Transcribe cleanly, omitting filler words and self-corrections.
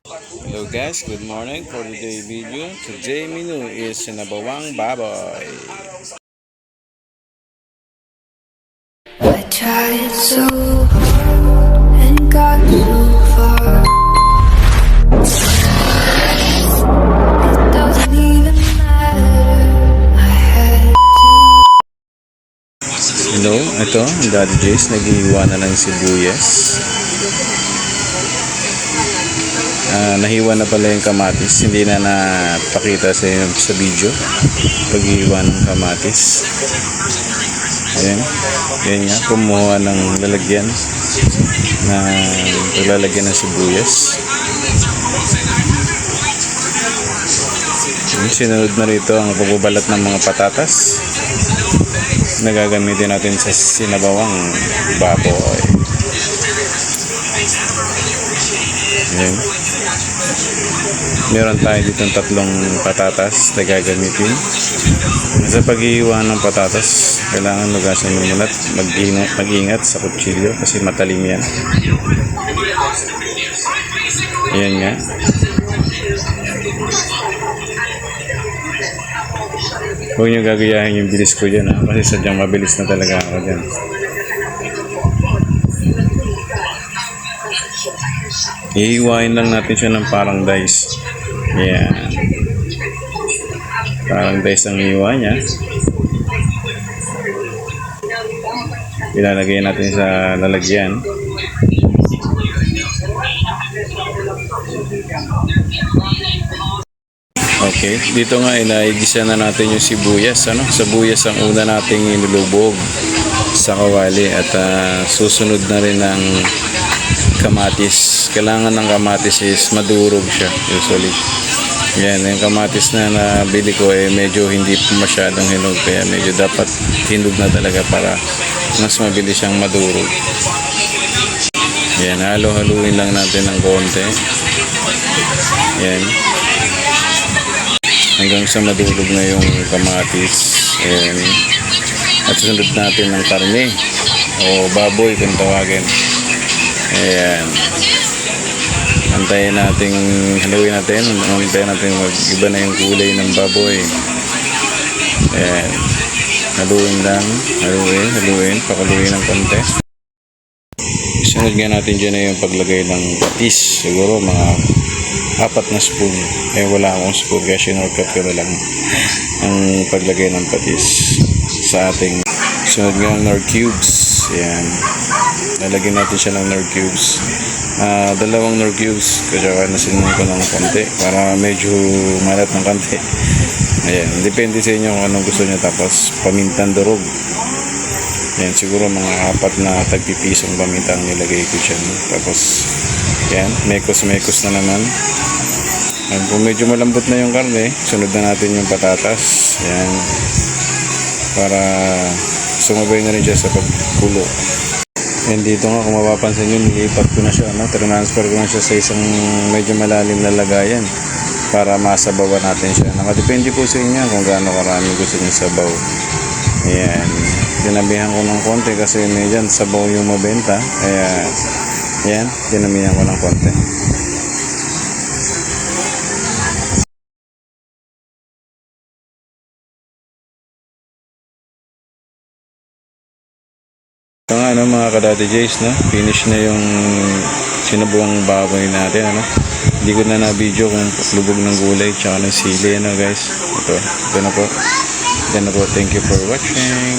Hello guys, good morning for today's video. Today menu is sinabawang baboy. I tried so hard and got so far. It doesn't even matter. I had Hello, ito ang Daddy Jace. Nag-iiwa na ng sibuyas. Nahiwa na pala yung kamatis. Hindi na napakita sa video. Pag-iiwa ng kamatis. Ayan. Ayan nga. Kumuha ng lalagyan na paglalagyan ng sibuyas. Sinunod na rito ang pagbabalat ng mga patatas na gagamitin natin sa sinabawang baboy. Ayan. Meron tayo ditong tatlong patatas na gagamitin. Sa pag-iiwa ng patatas, kailangan lugasan mo muna at mag-ingat sa kutsilyo kasi matalim yan. Ayan nga. Huwag nyo gagayahin yung bilis ko dyan kasi sadyang mabilis na talaga ako dyan. Iiwain lang natin siya ng parang dice. Ayan. Parang dice ang iiwa niya. Ilalagay natin sa lalagyan. Okay, dito nga inaigisa na natin yung sibuyas. Sibuyas ang una nating inilubog sa kawali at susunod na rin ng kamatis. Kailangan ng kamatis is madurog siya usually. Yan, yung kamatis na nabili ko medyo hindi pa masyadong hinog kaya medyo dapat hinog na talaga para mas mabilis siyang madurog. Yan, halo-haluin lang natin ng konti. Yan. Hanggang sa madurog na yung kamatis. Yan. At sunod natin ng karne o baboy kung tawagin. Ayan. Antayin natin, haluin natin. Antayin natin mag-iba na yung kulay ng baboy. Ayan. Haluin lang. Haluin. Pakaluin ng konti. Sunod nga natin dyan na yung paglagay ng patis. Siguro mga 4 na spoon. Wala akong spoon kaya sinortcut ko na lang ang paglagay ng patis sa ating sunod nga ng Knorr cubes. Ayan. Lalagyan natin siya ng Knorr cubes. 2 Knorr cubes kasi nasinunan ko ng konti para medyo malat ng konti. Ayan. Depende sa inyo kung anong gusto nyo. Tapos pamintang durog. Ayan. Siguro mga 4 na tagpipisong pamintang nilagay ko dyan. Tapos ayan. Mekos na naman. Kung medyo malambot na yung karne, sunod na natin yung patatas. Ayan. Para sumabay na rin siya sa pagkulo. And dito nga kung mapapansin nyo, nilipat ko na siya, transfer ko na siya sa isang medyo malalim na lagayan para masabawan natin siya. Nakadepende po sa inyo kung gaano karami gusto nyo sabaw. Ayan, dinabihan ko ng konti kasi medyan sabaw yung mabenta. Ayan, dinamihan ko ng konti. Ito nga mga kadati Jays, finish na yung sinabuang baboy natin. Hindi ko na na-video kung lubog ng gulay tsaka ng sili guys. Ito na po. Thank you for watching.